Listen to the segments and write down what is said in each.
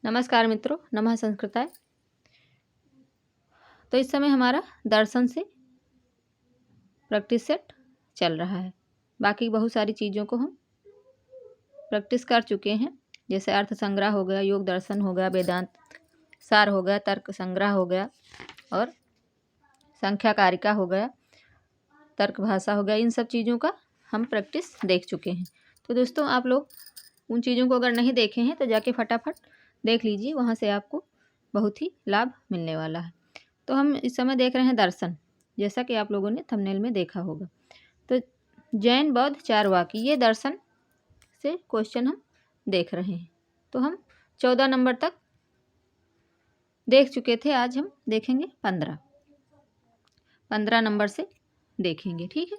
नमस्कार मित्रों, नमः संस्कृताय। तो इस समय हमारा दर्शन से प्रैक्टिस सेट चल रहा है। बाकी बहुत सारी चीज़ों को हम प्रैक्टिस कर चुके हैं, जैसे अर्थ संग्रह हो गया, योग दर्शन हो गया, वेदांत सार हो गया, तर्क संग्रह हो गया और संख्या कारिका हो गया, तर्क भाषा हो गया। इन सब चीज़ों का हम प्रैक्टिस देख चुके हैं। तो दोस्तों, आप लोग उन चीज़ों को अगर नहीं देखे हैं तो जाके फटाफट देख लीजिए, वहाँ से आपको बहुत ही लाभ मिलने वाला है। तो हम इस समय देख रहे हैं दर्शन, जैसा कि आप लोगों ने थंबनेल में देखा होगा। तो जैन बौद्ध चारवाक, ये दर्शन से क्वेश्चन हम देख रहे हैं। तो हम 14 नंबर तक देख चुके थे, आज हम देखेंगे 15 नंबर से देखेंगे। ठीक है,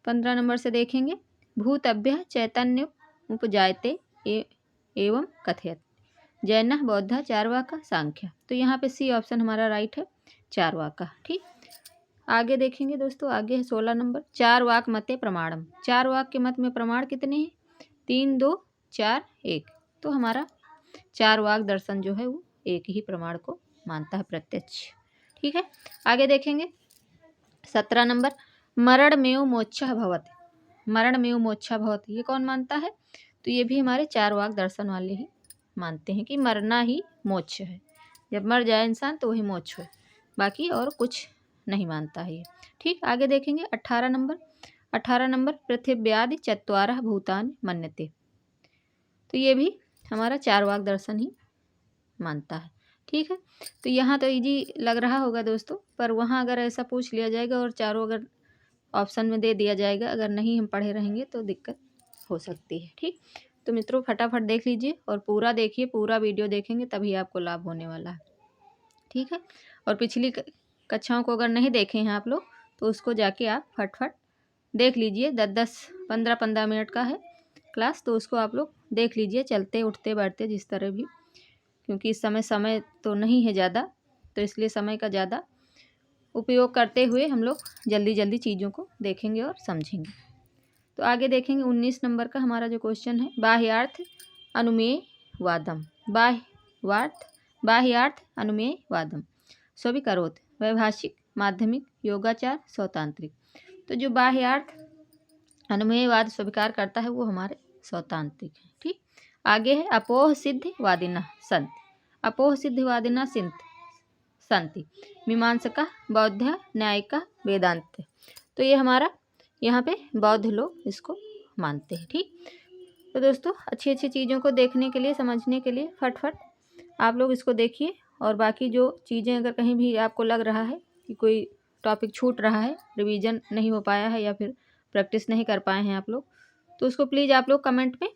15 नंबर से देखेंगे। भूतभ्य चैतन्य उपजायते एवं कथयत जैन बौद्ध चारवाका सांख्य। तो यहाँ पे सी ऑप्शन हमारा राइट है, चारवाका। ठीक, आगे देखेंगे दोस्तों। आगे है 16 नंबर, चार वाक मते प्रमाणम। चार वाक के मत में प्रमाण कितने हैं? 3, 2, 4, 1। तो हमारा चार वाक दर्शन जो है वो एक ही प्रमाण को मानता है, प्रत्यक्ष। ठीक है, आगे देखेंगे 17 नंबर, मरण में मोक्षा भवत। मरण में मोक्षा भवत, ये कौन मानता है? तो ये भी हमारे चार वाक दर्शन वाले ही मानते हैं कि मरना ही मोक्ष है। जब मर जाए इंसान तो वही मोक्ष है, बाकी और कुछ नहीं मानता है ये। ठीक, आगे देखेंगे 18 नंबर। 18 नंबर, पृथिव्यादि चत्वारः भूतानि मन्यते। तो ये भी हमारा चार वाक दर्शन ही मानता है। ठीक है, तो यहाँ तो इजी लग रहा होगा दोस्तों, पर वहाँ अगर ऐसा पूछ लिया जाएगा और चारों अगर ऑप्शन में दे दिया जाएगा, अगर नहीं हम पढ़े रहेंगे तो दिक्कत हो सकती है। ठीक, तो मित्रों फटाफट देख लीजिए और पूरा देखिए, पूरा वीडियो देखेंगे तभी आपको लाभ होने वाला है। ठीक है, और पिछली कक्षाओं को अगर नहीं देखे हैं आप लोग तो उसको जाके आप फटफट देख लीजिए। 10-10, 15-15 मिनट का है क्लास, तो उसको आप लोग देख लीजिए, चलते उठते बैठते जिस तरह भी, क्योंकि इस समय तो नहीं है ज़्यादा, तो इसलिए समय का ज़्यादा उपयोग करते हुए हम लोग जल्दी जल्दी चीज़ों को देखेंगे और समझेंगे। तो आगे देखेंगे 19 नंबर का हमारा जो क्वेश्चन है, बाह्यार्थ अनुमेय वादम। बाह्यार्थ अनुमेय वादम स्वीकरोत वैभाषिक माध्यमिक योगाचार सौतांत्रिक। तो जो बाह्यार्थ अनुमेयवाद स्वीकार करता है वो हमारे सौतांत्रिक है। ठीक, आगे है अपोह सिद्धवादिना संत। अपोह सिद्धवादिना संति मीमांसका बौद्ध न्यायिका वेदांत। तो ये हमारा यहाँ पे बौद्ध लोग इसको मानते हैं। ठीक, तो दोस्तों अच्छी अच्छी चीज़ों को देखने के लिए, समझने के लिए फटफट आप लोग इसको देखिए। और बाकी जो चीज़ें अगर कहीं भी आपको लग रहा है कि कोई टॉपिक छूट रहा है, रिवीजन नहीं हो पाया है या फिर प्रैक्टिस नहीं कर पाए हैं आप लोग, तो उसको प्लीज़ आप लोग कमेंट में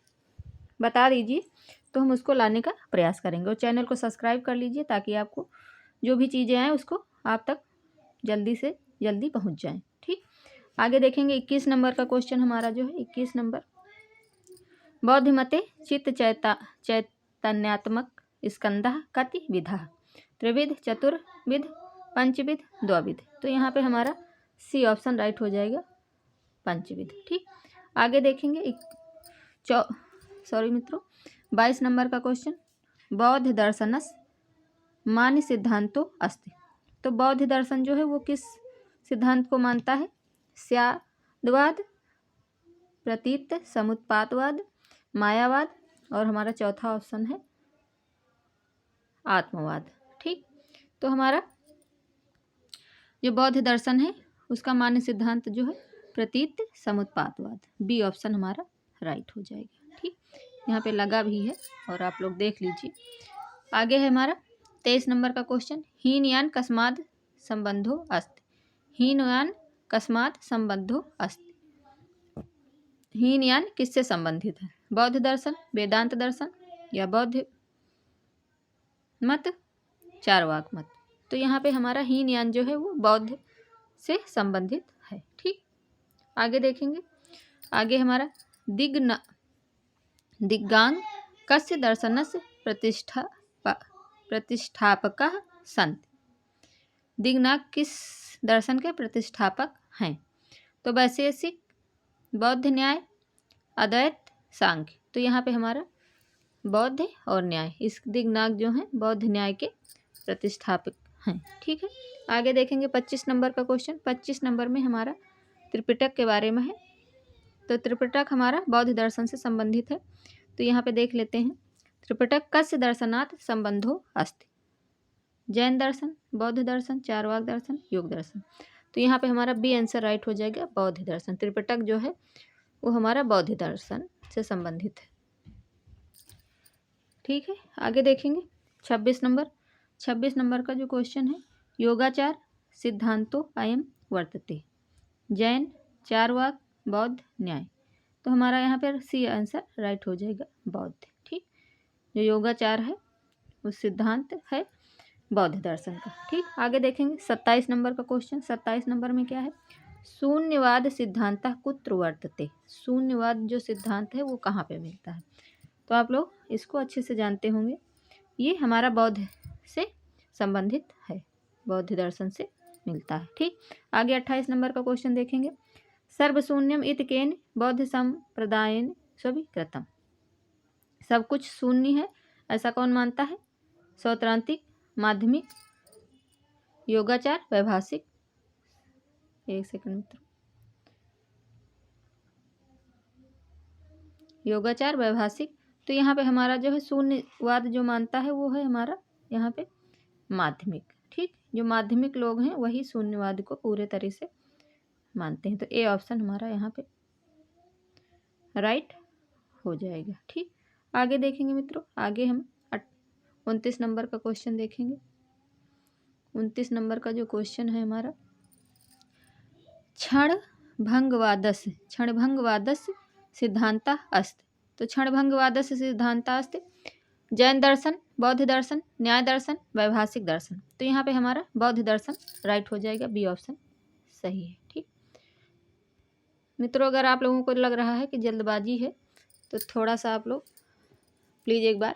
बता दीजिए, तो हम उसको लाने का प्रयास करेंगे। और चैनल को सब्सक्राइब कर लीजिए ताकि आपको जो भी चीज़ें आएँ उसको आप तक जल्दी से जल्दी पहुँच जाएँ। ठीक, आगे देखेंगे 21 नंबर का क्वेश्चन हमारा जो है 21 नंबर, बौद्ध मते चित्त चैतन्यात्मक स्कंदः कति विधः? त्रिविध, चतुर्विध, पंचविध, द्विविध। तो यहाँ पे हमारा सी ऑप्शन राइट हो जाएगा, पंचविध। ठीक, आगे देखेंगे मित्रों 22 नंबर का क्वेश्चन, बौद्ध दर्शनस मान्य सिद्धांतो अस्ति। तो बौद्ध दर्शन जो है वो किस सिद्धांत को मानता है? स्याद्वाद, प्रतीत समुत्पातवाद, मायावाद और हमारा चौथा ऑप्शन है आत्मवाद। ठीक, तो हमारा जो बौद्ध दर्शन है उसका मान्य सिद्धांत जो है प्रतीत समुत्पातवाद, बी ऑप्शन हमारा राइट हो जाएगा। ठीक, यहाँ पे लगा भी है और आप लोग देख लीजिए। आगे है हमारा 23 नंबर का क्वेश्चन, हीनयान कस्मात् संबंधो अस्ति। हीनयान कस्मात् संबंधो अस्ति। हीनयान किससे संबंधित है? बौद्ध दर्शन, वेदांत दर्शन या बौद्ध मत, चारवाक मत। तो यहाँ पे हमारा हीनयान जो है वो बौद्ध से संबंधित है। ठीक, आगे देखेंगे। आगे हमारा दिग्गांग कस्य दर्शनस्य प्रतिष्ठापकः सन्ति। दिग्नाग किस दर्शन के प्रतिष्ठापक हैं? तो वैशेषिक, बौद्ध न्याय, अद्वैत, सांख्य। तो यहाँ पे हमारा बौद्ध और न्याय, इस दिग्नाग जो हैं बौद्ध न्याय के प्रतिष्ठापक हैं। ठीक है, आगे देखेंगे 25 नंबर का क्वेश्चन। 25 नंबर में हमारा त्रिपिटक के बारे में है। तो त्रिपिटक हमारा बौद्ध दर्शन से संबंधित है। तो यहाँ पे देख लेते हैं, त्रिपिटक कस्य दर्शनात् संबंधो अस्ति। जैन दर्शन, बौद्ध दर्शन, चारवाक दर्शन, योग दर्शन। तो यहाँ पे हमारा बी आंसर राइट हो जाएगा, बौद्ध दर्शन। त्रिपिटक जो है वो हमारा बौद्ध दर्शन से संबंधित है। ठीक है, आगे देखेंगे 26 नंबर। 26 नंबर का जो क्वेश्चन है, योगाचार सिद्धांतो अयम वर्तते। जैन, चारवाक, बौद्ध, न्याय। तो हमारा यहाँ पर सी आंसर राइट हो जाएगा, बौद्ध। ठीक, जो योगाचार है वो सिद्धांत है बौद्ध दर्शन का। ठीक, आगे देखेंगे 27 नंबर का क्वेश्चन। 27 नंबर में क्या है, शून्यवाद सिद्धांत कुत्र वर्तते। शून्यवाद जो सिद्धांत है वो कहाँ पे मिलता है। तो आप लोग इसको अच्छे से जानते होंगे, ये हमारा बौद्ध से संबंधित है, बौद्ध दर्शन से मिलता है। ठीक, आगे 28 नंबर का क्वेश्चन देखेंगे, सर्वशून्यम इति केन बौद्ध संप्रदायेन स्वीकृतम। सब कुछ शून्य है ऐसा कौन मानता है। सौत्रांतिक, माध्यमिक, योगाचार, वैभाषिक। एक सेकंड मित्रों, योगाचार, वैभाषिक। तो यहाँ पे हमारा जो है शून्यवाद जो मानता है वो है हमारा यहाँ पे माध्यमिक। ठीक, जो माध्यमिक लोग हैं वही शून्यवाद को पूरे तरह से मानते हैं। तो ए ऑप्शन हमारा यहाँ पे राइट हो जाएगा। ठीक, आगे देखेंगे मित्रों, आगे हम 29 नंबर का क्वेश्चन देखेंगे। 29 नंबर का जो क्वेश्चन है हमारा, क्षणभंगवादस्य सिद्धांता अस्ति। तो क्षणभंगवादस्य सिद्धांता अस्ति जैन दर्शन, बौद्ध दर्शन, न्याय दर्शन, वैभाषिक दर्शन। तो यहाँ पे हमारा बौद्ध दर्शन राइट हो जाएगा, बी ऑप्शन सही है। ठीक मित्रों, अगर आप लोगों को लग रहा है कि जल्दबाजी है तो थोड़ा सा आप लोग प्लीज़ एक बार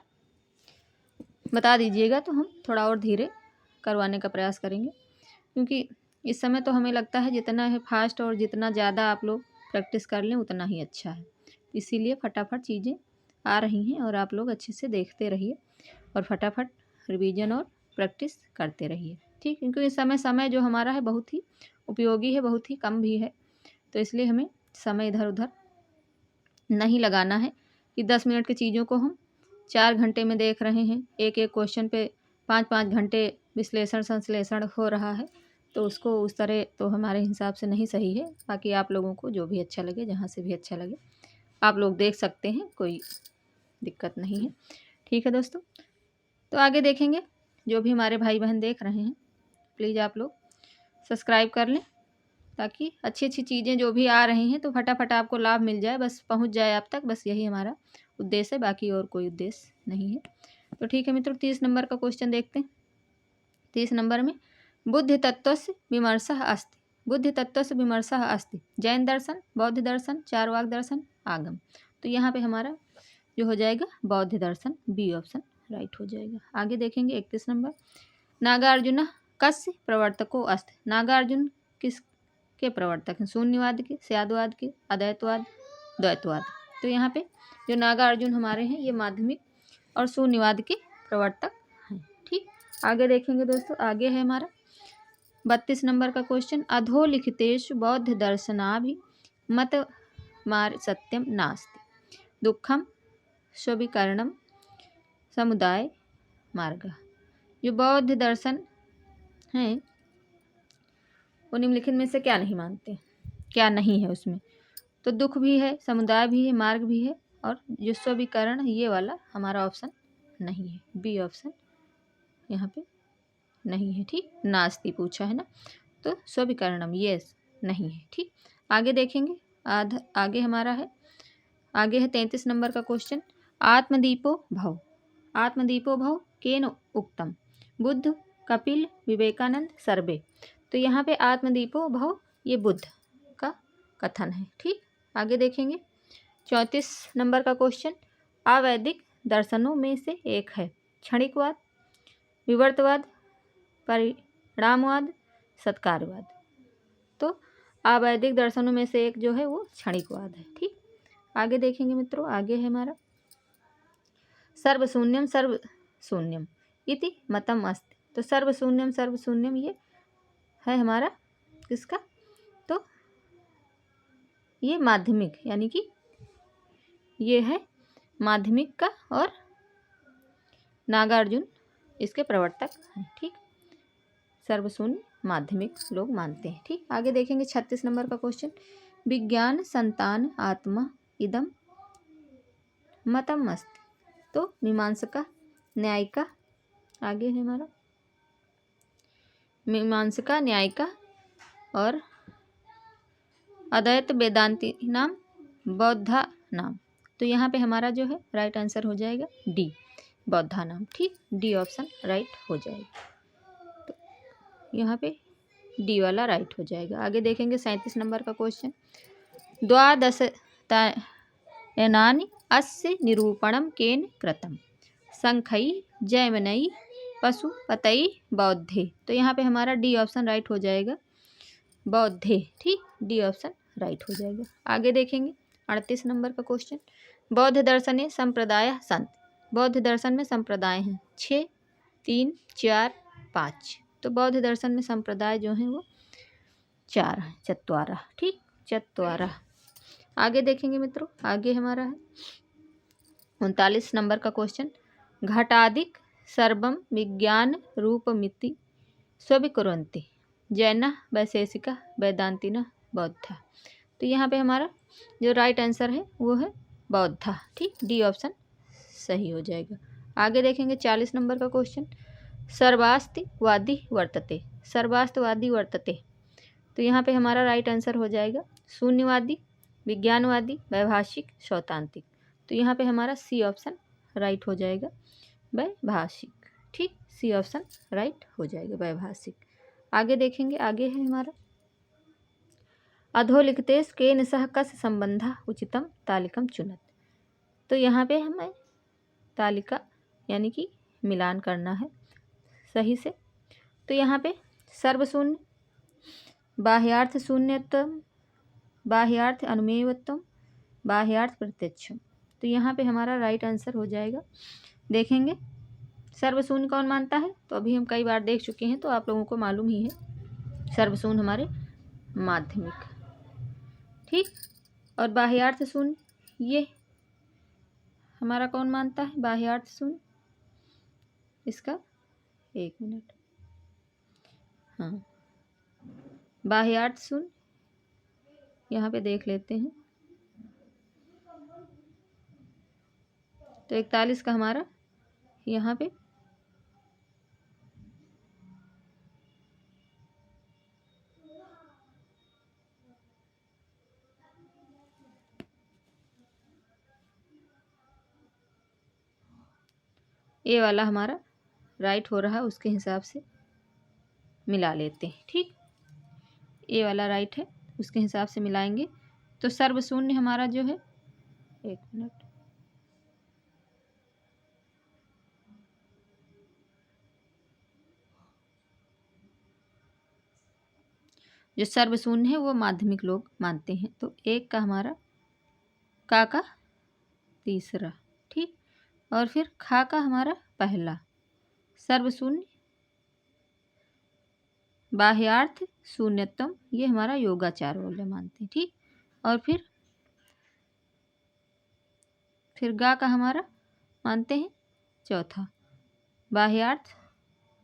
बता दीजिएगा, तो हम थोड़ा और धीरे करवाने का प्रयास करेंगे, क्योंकि इस समय तो हमें लगता है जितना है फास्ट और जितना ज़्यादा आप लोग प्रैक्टिस कर लें उतना ही अच्छा है। इसीलिए फटाफट चीज़ें आ रही हैं और आप लोग अच्छे से देखते रहिए और फटाफट रिवीजन और प्रैक्टिस करते रहिए। ठीक, क्योंकि इस समय जो हमारा है बहुत ही उपयोगी है, बहुत ही कम भी है। तो इसलिए हमें समय इधर उधर नहीं लगाना है कि 10 मिनट की चीज़ों को हम 4 घंटे में देख रहे हैं, एक एक क्वेश्चन पे 5-5 घंटे विश्लेषण संश्लेषण हो रहा है। तो उसको उस तरह तो हमारे हिसाब से नहीं सही है। बाकी आप लोगों को जो भी अच्छा लगे, जहाँ से भी अच्छा लगे आप लोग देख सकते हैं, कोई दिक्कत नहीं है। ठीक है दोस्तों, तो आगे देखेंगे। जो भी हमारे भाई बहन देख रहे हैं प्लीज़ आप लोग सब्सक्राइब कर लें, ताकि अच्छी अच्छी चीज़ें जो भी आ रही हैं तो फटाफट आपको लाभ मिल जाए, बस पहुंच जाए आप तक। बस यही हमारा उद्देश्य है, बाकी और कोई उद्देश्य नहीं है। तो ठीक है मित्रों, 30 नंबर का क्वेश्चन देखते हैं। 30 नंबर में बुद्धि तत्वस्य विमर्शः अस्ति। बुद्धि तत्वस्य विमर्शः अस्ति जैन दर्शन, बौद्ध दर्शन, चारवाक दर्शन, आगम। तो यहाँ पे हमारा जो हो जाएगा बौद्ध दर्शन, बी ऑप्शन राइट हो जाएगा। आगे देखेंगे 31 नंबर, नागार्जुन कस्य प्रवर्तको अस्ति। नागार्जुन किस के प्रवर्तक हैं। शून्यवाद के, स्यादवाद के, अद्वैतवाद, द्वैतवाद। तो यहाँ पे जो नागार्जुन हमारे हैं ये माध्यमिक और शून्यवाद के प्रवर्तक हैं। ठीक, आगे देखेंगे दोस्तों, आगे है हमारा 32 नंबर का क्वेश्चन, अधोलिखितेषु बौद्ध दर्शनाभि मत मार सत्यम नास्ति दुखम स्वीकरणम समुदाय मार्ग। जो बौद्ध दर्शन हैं वो निम्नलिखित में से क्या नहीं मानते, क्या नहीं है उसमें। तो दुख भी है, समुदाय भी है, मार्ग भी है, और जो स्वीकरण ये वाला हमारा ऑप्शन नहीं है, बी ऑप्शन यहाँ पे नहीं है। ठीक, नास्ति पूछा है ना, तो स्वीकरणम ये नहीं है। ठीक, आगे देखेंगे। आगे हमारा है, आगे है 33 नंबर का क्वेश्चन, आत्मदीपो भव। आत्मदीपो भव केन उक्तम। बुद्ध, कपिल, विवेकानंद, सर्वे। तो यहाँ पे आत्मदीपो भव ये बुद्ध का कथन है। ठीक, आगे देखेंगे 34 नंबर का क्वेश्चन, आवैदिक दर्शनों में से एक है क्षणिकवाद, विवर्तवाद, परिणामवाद, सत्कारवाद। तो आवैदिक दर्शनों में से एक जो है वो क्षणिकवाद है। ठीक, आगे देखेंगे मित्रों, आगे है हमारा सर्वशून्यम सर्वशून्यम इति मतम अस्ति। तो सर्वशून्यम ये है हमारा किसका, तो ये माध्यमिक यानी कि ये है माध्यमिक का और नागार्जुन इसके प्रवर्तक हैं। ठीक, सर्वशून्य माध्यमिक लोग मानते हैं। ठीक, आगे देखेंगे 36 नंबर का क्वेश्चन। विज्ञान संतान आत्मा इदम मतम अस्ति। तो मीमांसका न्यायिका आगे है हमारा, मीमांसका न्यायिका और अद्वैत वेदांती नाम बौद्धा नाम। तो यहाँ पे हमारा जो है राइट आंसर हो जाएगा डी, बौद्धा नाम। ठीक, डी ऑप्शन राइट हो जाएगा। तो यहाँ पे डी वाला राइट हो जाएगा। आगे देखेंगे 37 नंबर का क्वेश्चन। द्वादशतायनानि अस्य निरूपणम केन कृतम संख्यई जैमिनई पशुपतई बौद्धे। तो यहाँ पे हमारा डी ऑप्शन राइट हो जाएगा, बौद्धे। ठीक, डी ऑप्शन राइट हो जाएगा। आगे देखेंगे 38 नंबर का क्वेश्चन। बौद्ध दर्शने संप्रदाय संत। बौद्ध दर्शन में संप्रदाय हैं 6, 3, 4, 5। तो बौद्ध दर्शन में संप्रदाय जो हैं वो 4 हैं, चत्वारा। ठीक, चत्वारा। आगे देखेंगे मित्रों, आगे हमारा है 39 नंबर का क्वेश्चन। घटादिक सर्वम विज्ञान रूपमिति स्वीकुर्वन्ति जैना वैशेषिका वेदांतिना बौद्धा। तो यहाँ पे हमारा जो राइट आंसर है वो है बौद्धा। ठीक, डी ऑप्शन सही हो जाएगा। आगे देखेंगे 40 नंबर का क्वेश्चन। सर्वास्तिवादी वर्तते। सर्वास्तिवादी वर्तते। तो यहाँ पे हमारा राइट आंसर हो जाएगा शून्यवादी, विज्ञानवादी, वैभाषिक, सौतांत्रिक। तो यहाँ पे हमारा सी ऑप्शन राइट हो जाएगा, वैभाषिक। ठीक, सी ऑप्शन राइट हो जाएगा, वैभाषिक। आगे देखेंगे, आगे है हमारा अधोलिखितेश केन सह कस संबंधा उचितम तालिकम चुनत। तो यहाँ पे हमें तालिका यानी कि मिलान करना है सही से। तो यहाँ पे सर्वशून्य, बाह्यार्थ शून्यत्म, बाह्यार्थ अनुमेयत्वम, बाह्यार्थ प्रत्यक्षम। तो यहाँ पे हमारा राइट आंसर हो जाएगा। देखेंगे सर्वशून्य कौन मानता है, तो अभी हम कई बार देख चुके हैं तो आप लोगों को मालूम ही है। सर्वशून्य हमारे माध्यमिक। ठीक, और बाह्यार्थ शून्य ये हमारा कौन मानता है, बाह्यार्थ शून्य। इसका 1 मिनट, हाँ, बाह्यार्थ शून्य यहाँ पे देख लेते हैं। तो 41 का हमारा यहाँ पे ए वाला हमारा राइट हो रहा है, उसके हिसाब से मिला लेते हैं। ठीक, ए वाला राइट है, उसके हिसाब से मिलाएंगे। तो सर्वशून्य हमारा जो है, 1 मिनट, जो सर्वशून्य है वो माध्यमिक लोग मानते हैं। तो 1 का हमारा का तीसरा। ठीक, और फिर खा का हमारा पहला। सर्वशून्य, बाह्यार्थ शून्यतम, ये हमारा योगाचार वाले मानते हैं। ठीक, और फिर गा का हमारा मानते हैं चौथा,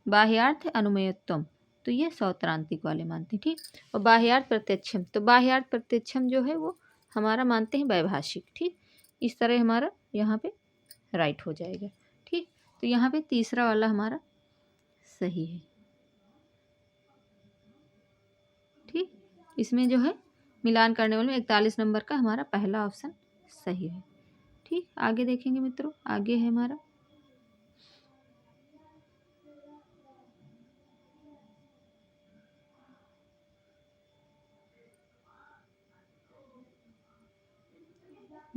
बाह्यार्थ अनुमेयत्वम। तो ये सौत्रांतिक वाले मानते हैं। ठीक, और बाह्यार्थ प्रत्यक्षम, तो बाह्यार्थ प्रत्यक्षम जो है वो हमारा मानते हैं वैभाषिक। ठीक, इस तरह हमारा यहाँ पे राइट हो जाएगा। ठीक, तो यहाँ पे तीसरा वाला हमारा सही है। ठीक, इसमें जो है मिलान करने वाले में 41 नंबर का हमारा पहला ऑप्शन सही है। ठीक, आगे देखेंगे मित्रों, आगे है हमारा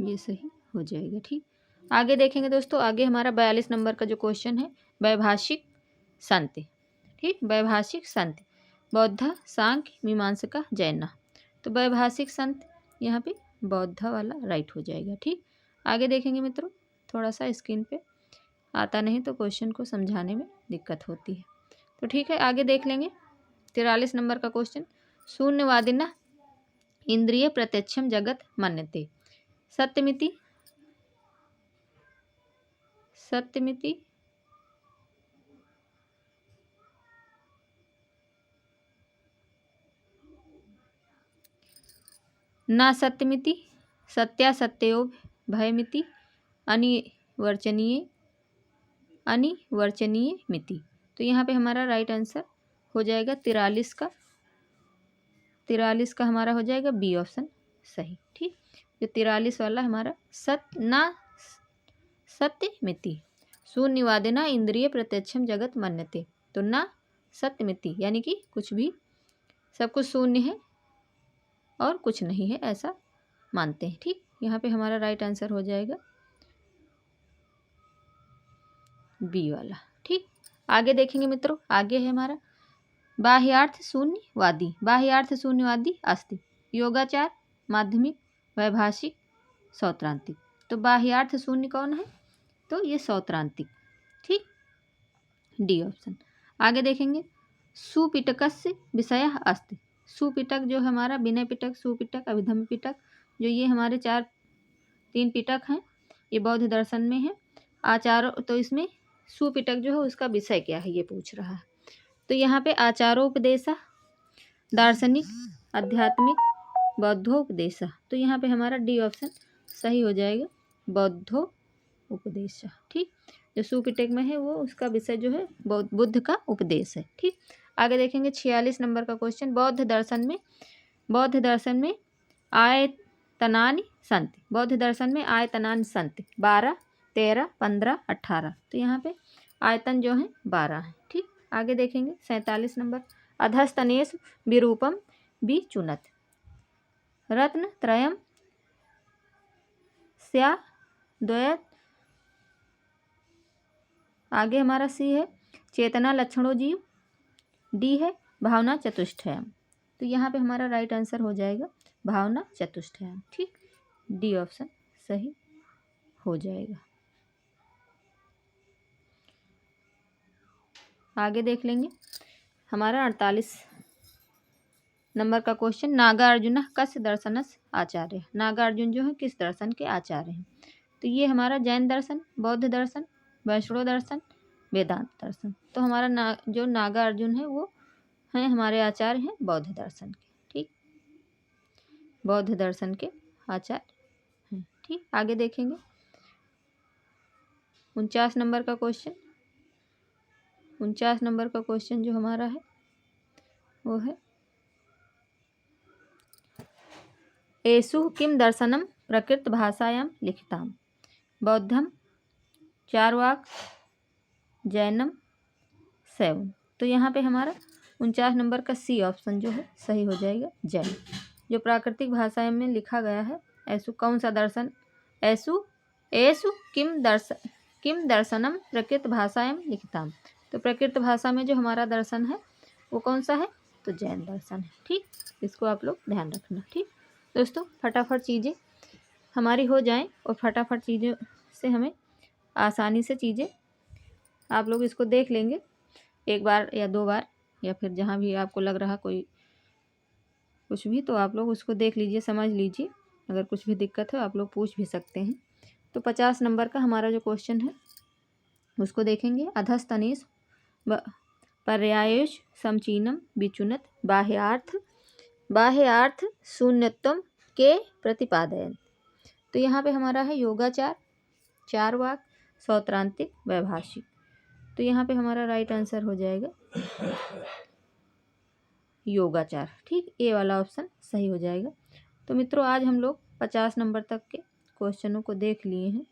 ये सही हो जाएगा। ठीक, आगे देखेंगे दोस्तों, आगे हमारा 42 नंबर का जो क्वेश्चन है, वैभाषिक संत। ठीक, वैभाषिक संत बौद्ध, सांख्य, मीमांसका, जैना। तो वैभाषिक संत यहाँ पे बौद्ध वाला राइट हो जाएगा। ठीक, आगे देखेंगे मित्रों, थोड़ा सा स्क्रीन पे आता नहीं तो क्वेश्चन को समझाने में दिक्कत होती है। तो ठीक है, आगे देख लेंगे 43 नंबर का क्वेश्चन। शून्यवादिनः इंद्रिय प्रत्यक्षम जगत मन्यते। सत्यमिति सत्यमिति न सत्यमिति सत्यासत्यो भयमिति अनिवर्चनीय मिति। तो यहाँ पे हमारा राइट आंसर हो जाएगा 43 का हमारा हो जाएगा बी ऑप्शन सही। ठीक, जो 43 वाला हमारा सत्य मिति शून्यवादिना इंद्रिय प्रत्यक्षम जगत मन्यते। तो ना सत्य मिति यानी कि कुछ भी, सब कुछ शून्य है और कुछ नहीं है ऐसा मानते हैं। ठीक, यहाँ पे हमारा राइट आंसर हो जाएगा बी वाला। ठीक, आगे देखेंगे मित्रों, आगे है हमारा बाह्यार्थ शून्यवादी अस्ति योगाचार माध्यमिक वैभाषिक सौत्रांतिक। तो बाह्यार्थ शून्य कौन है? तो ये सौत्रांतिक। ठीक, डी ऑप्शन। आगे देखेंगे सुपिटकस्य विषयः अस्ति। सुपिटक जो हमारा विनय पिटक, सुपिटक, अभिधम्म पिटक, जो ये हमारे 3 पिटक हैं, ये बौद्ध दर्शन में है। आचारों, तो इसमें सुपिटक जो है उसका विषय क्या है ये पूछ रहा है। तो यहाँ पे आचारोपदेश, दार्शनिक, आध्यात्मिक, बौद्धोपदेश। तो यहाँ पे हमारा डी ऑप्शन सही हो जाएगा, बौद्धोपदेश। ठीक, जो सुपिटक में है वो उसका विषय जो है बुद्ध का उपदेश है। ठीक, आगे देखेंगे 46 नंबर का क्वेश्चन। बौद्ध दर्शन में आयतनानि सन्ति। बौद्ध दर्शन में आयतनानि सन्ति 12, 13, 15, 18। तो यहाँ पे आयतन जो है 12 है। ठीक, आगे देखेंगे 47 नंबर। अधस्तनेषु विरूपम विचुनत् रत्नत्रयं स्याद्वयत्। आगे हमारा सी है चेतना लक्षणों जीव, डी है भावना चतुष्टयम। तो यहाँ पे हमारा राइट आंसर हो जाएगा भावना चतुष्टयम। ठीक, डी ऑप्शन सही हो जाएगा। आगे देख लेंगे हमारा 48 नंबर का क्वेश्चन। नागार्जुन कस्य दर्शनस्य आचार्य। नागार्जुन जो है किस दर्शन के आचार्य हैं? तो ये हमारा जैन दर्शन, बौद्ध दर्शन, वैष्णव दर्शन, वेदांत दर्शन। तो हमारा जो नागार्जुन है वो हैं हमारे आचार्य हैं बौद्ध दर्शन के। ठीक, बौद्ध दर्शन के आचार्य हैं। ठीक, आगे देखेंगे 49 नंबर का क्वेश्चन। 49 नंबर का क्वेश्चन जो हमारा है वो है एषु किम दर्शनम प्रकृत भाषायां लिखिताम। बौद्धम, चारवाक, जैनम, शैवम। तो यहाँ पे हमारा 49 नंबर का सी ऑप्शन जो है सही हो जाएगा, जैन। जो प्राकृतिक भाषा में लिखा गया है। ऐसु कौन सा दर्शन? ऐसु किम दर्शनम प्रकृत भाषायां लिखिताम। तो प्रकृत भाषा में जो हमारा दर्शन है वो कौन सा है? तो जैन दर्शन है। ठीक, इसको आप लोग ध्यान रखना। ठीक दोस्तों, फटाफट चीज़ें हमारी हो जाएं और फटाफट चीज़ों से हमें आसानी से चीज़ें आप लोग इसको देख लेंगे 1 बार या 2 बार, या फिर जहाँ भी आपको लग रहा कोई कुछ भी, तो आप लोग उसको देख लीजिए, समझ लीजिए। अगर कुछ भी दिक्कत हो आप लोग पूछ भी सकते हैं। तो 50 नंबर का हमारा जो क्वेश्चन है उसको देखेंगे। अधस्तनेष पर्यायेष समचीनम विचुनत बाह्यार्थ शून्यत्वम के प्रतिपादयन। तो यहाँ पे हमारा है योगाचार, चारवाक, सौत्रांतिक, वैभाषिक। तो यहाँ पे हमारा राइट आंसर हो जाएगा योगाचार। ठीक, ए वाला ऑप्शन सही हो जाएगा। तो मित्रों, आज हम लोग 50 नंबर तक के क्वेश्चनों को देख लिए हैं।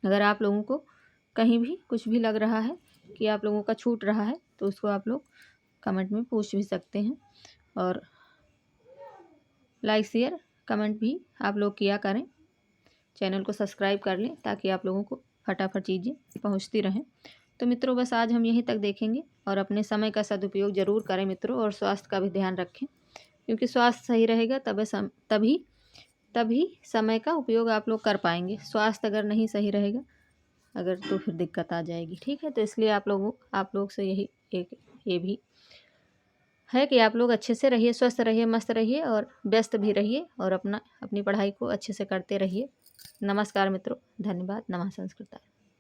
अगर आप लोगों को कहीं भी कुछ भी लग रहा है कि आप लोगों का छूट रहा है तो उसको आप लोग कमेंट में पूछ भी सकते हैं, और लाइक शेयर कमेंट भी आप लोग किया करें। चैनल को सब्सक्राइब कर लें ताकि आप लोगों को फटाफट चीज़ें पहुंचती रहें। तो मित्रों, बस आज हम यहीं तक देखेंगे, और अपने समय का सदुपयोग ज़रूर करें मित्रों, और स्वास्थ्य का भी ध्यान रखें, क्योंकि स्वास्थ्य सही रहेगा तभी समय का उपयोग आप लोग कर पाएंगे। स्वास्थ्य अगर नहीं सही रहेगा अगर तो फिर दिक्कत आ जाएगी। ठीक है, तो इसलिए आप लोग से यही एक ये भी है कि आप लोग अच्छे से रहिए, स्वस्थ रहिए, मस्त रहिए और व्यस्त भी रहिए और अपनी पढ़ाई को अच्छे से करते रहिए। नमस्कार मित्रों, धन्यवाद। नमः संस्कृताय।